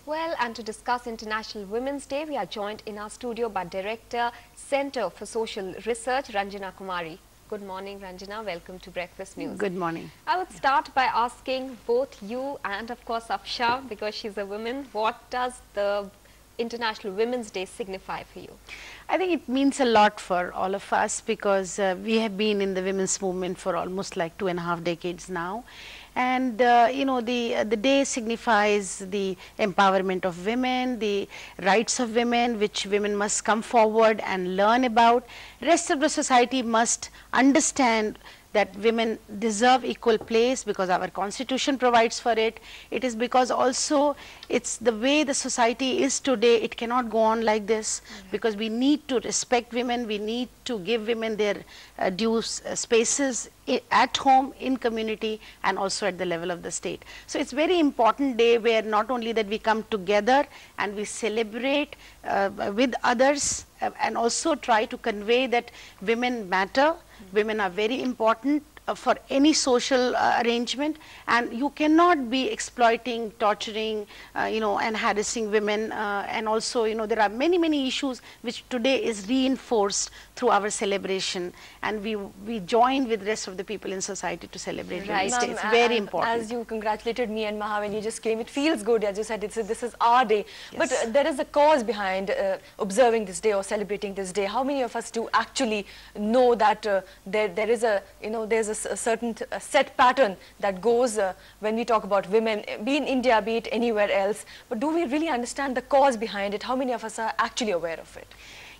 Well, and to discuss International Women's Day, we are joined in our studio by Director, Center for Social Research, Ranjana Kumari. Good morning, Ranjana. Welcome to Breakfast News. Good morning. I would start by asking both you and, of course, Afsha, because she's a woman, what does the International Women's Day signify for you? I think it means a lot for all of us because we have been in the women's movement for almost like 2.5 decades now. And you know, the day signifies the empowerment of women, the rights of women, which women must come forward and learn about. Rest of the society must understand that women deserve equal place because our constitution provides for it. It is because also it's the way the society is today. It cannot go on like this because we need to respect women. We need to give women their due spaces at home, in community, and also at the level of the state. So it's very important day where not only that we come together and we celebrate with others and also try to convey that women matter. Women are very important for any social arrangement, and you cannot be exploiting, torturing, you know, and harassing women. And also, you know, there are many issues which today is reinforced through our celebration, and we join with the rest of the people in society to celebrate Women's Day. It's very important. As you congratulated me and Maha when you just came, it feels good. As you said, this is our day. Yes. But there is a cause behind observing this day or celebrating this day. How many of us do actually know that there is a, you know, there's a certain set pattern that goes when we talk about women, be in India, be it anywhere else, but do we really understand the cause behind it? How many of us are actually aware of it?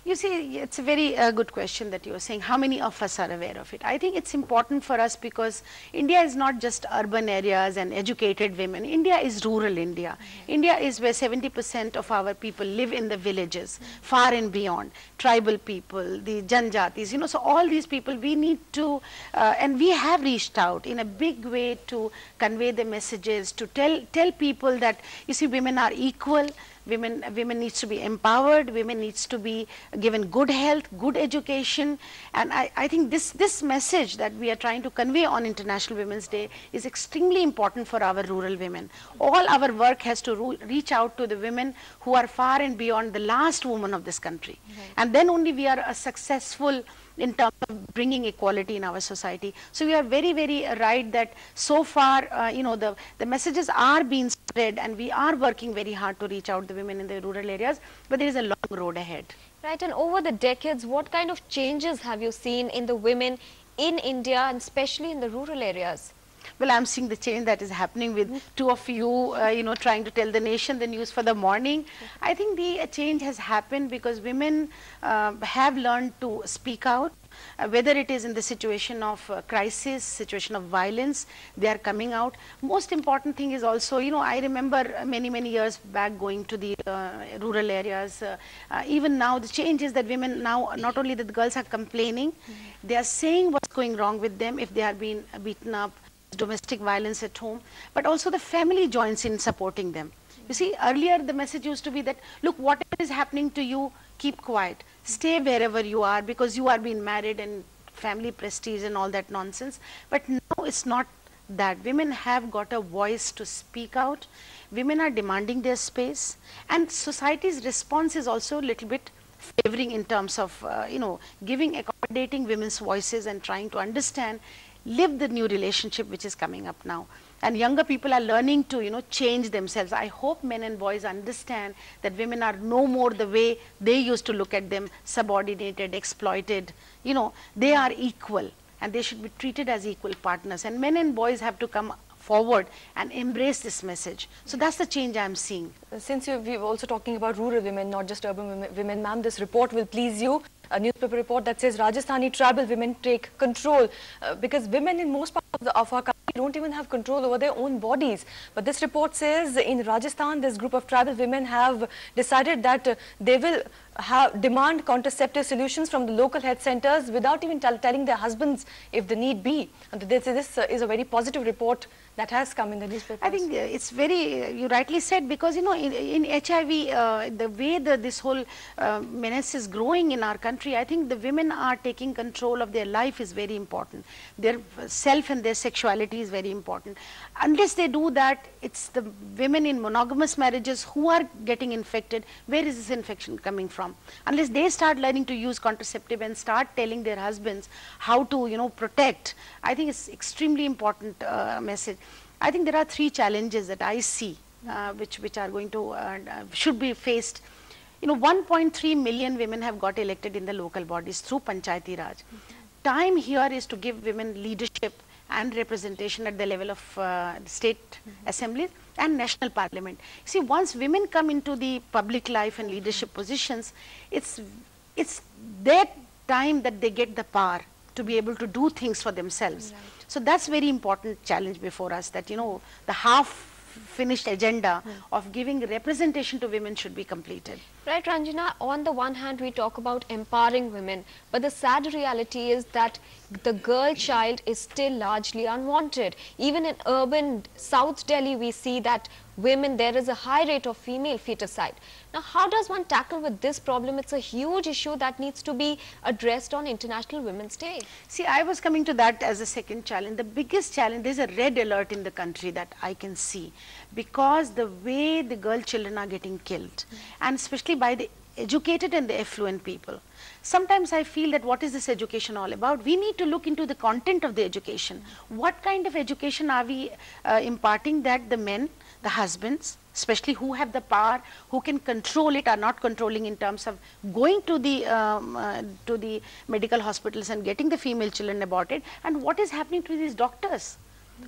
You see, it's a very good question that you are saying. How many of us are aware of it? I think it's important for us because India is not just urban areas and educated women. India is rural India. India is where 70% of our people live in the villages, far and beyond. Tribal people, the Janjatis, you know, so all these people we need to, and we have reached out in a big way to convey the messages, to tell people that, you see, women are equal. Women needs to be empowered, women needs to be given good health, good education, and I think this message that we are trying to convey on International Women's Day is extremely important for our rural women. All our work has to reach out to the women who are far and beyond the last woman of this country. And then only we are a successful in terms of bringing equality in our society. So we are very right that so far, you know, the messages are being spread and we are working very hard to reach out the women in the rural areas, but there is a long road ahead. Right, and over the decades, what kind of changes have you seen in the women in India and especially in the rural areas? Well, I'm seeing the change that is happening with two of you, you know, trying to tell the nation the news for the morning. I think the change has happened because women have learned to speak out. Whether it is in the situation of crisis, situation of violence, they are coming out. Most important thing is also, you know, I remember many years back going to the rural areas. Even now the change is that women now, not only that the girls are complaining, they are saying what's going wrong with them if they are being beaten up, domestic violence at home, but also the family joins in supporting them. You see, earlier the message used to be that, look, whatever is happening to you, keep quiet, stay wherever you are because you are being married and family prestige and all that nonsense. But now it's not that. Women have got a voice to speak out. Women are demanding their space, and society's response is also a little bit favoring in terms of, you know, accommodating women's voices and trying to understand, live the new relationship which is coming up now. And younger people are learning to, you know, change themselves. I hope men and boys understand that women are no more the way they used to look at them, subordinated, exploited. You know, they are equal and they should be treated as equal partners. And men and boys have to come forward and embrace this message. So that's the change I'm seeing. Since we're also talking about rural women, not just urban women, ma'am, this report will please you. A newspaper report that says Rajasthani tribal women take control because women in most parts of our country don't even have control over their own bodies. But this report says in Rajasthan, this group of tribal women have decided that they will demand contraceptive solutions from the local health centers without even telling their husbands if the need be. And this is a very positive report that has come in the newspaper. I think it's very, you rightly said, because, you know, in HIV, the way this whole menace is growing in our country, I think the women are taking control of their life is very important. Their self and their sexuality immunity is very important. Unless they do that, it's the women in monogamous marriages who are getting infected. Where is this infection coming from? Unless they start learning to use contraceptive and start telling their husbands how to, you know, protect, I think it's extremely important message. I think there are 3 challenges that I see which are going to should be faced. You know, 1.3 million women have got elected in the local bodies through Panchayati Raj. Time here is to give women leadership and representation at the level of state assemblies and national parliament. See, once women come into the public life and leadership positions, it's their time that they get the power to be able to do things for themselves. Right. So that's very important challenge before us, that, you know, the half-finished agenda of giving representation to women should be completed. Right, Ranjana, on the one hand we talk about empowering women, but the sad reality is that the girl child is still largely unwanted. Even in urban South Delhi we see that women, there is a high rate of female feticide. Now how does one tackle with this problem? It's a huge issue that needs to be addressed on International Women's Day. See, I was coming to that as a second challenge. The biggest challenge, there's a red alert in the country that I can see, because the way the girl children are getting killed, and especially by the educated and the affluent people. Sometimes I feel that what is this education all about? We need to look into the content of the education. What kind of education are we imparting, that the men, the husbands, especially who have the power, who can control it, are not controlling in terms of going to the medical hospitals and getting the female children aborted, and what is happening to these doctors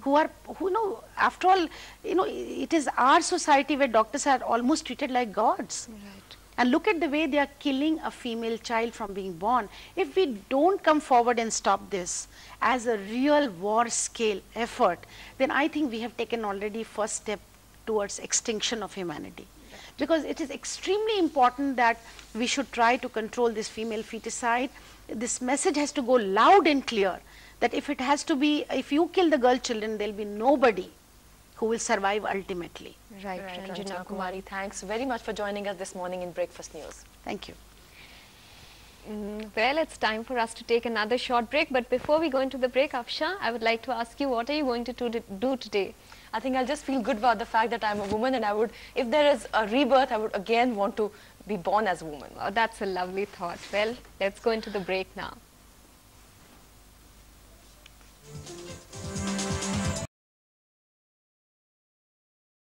who know, after all, you know, it is our society where doctors are almost treated like gods. Right. And look at the way they are killing a female child from being born. If we don't come forward and stop this as a real war scale effort, then I think we have taken already first step towards extinction of humanity. Because it is extremely important that we should try to control this female feticide. This message has to go loud and clear, that if it has to be, if you kill the girl children, there will be nobody who will survive ultimately. Right, Ranjana Kumari, thanks very much for joining us this morning in Breakfast News. Thank you. Well, it's time for us to take another short break, but before we go into the break, Afsha, I would like to ask you, what are you going to do today? I think I'll just feel good about the fact that I'm a woman, and I would, if there is a rebirth, I would again want to be born as a woman. Oh, that's a lovely thought. Well, let's go into the break now.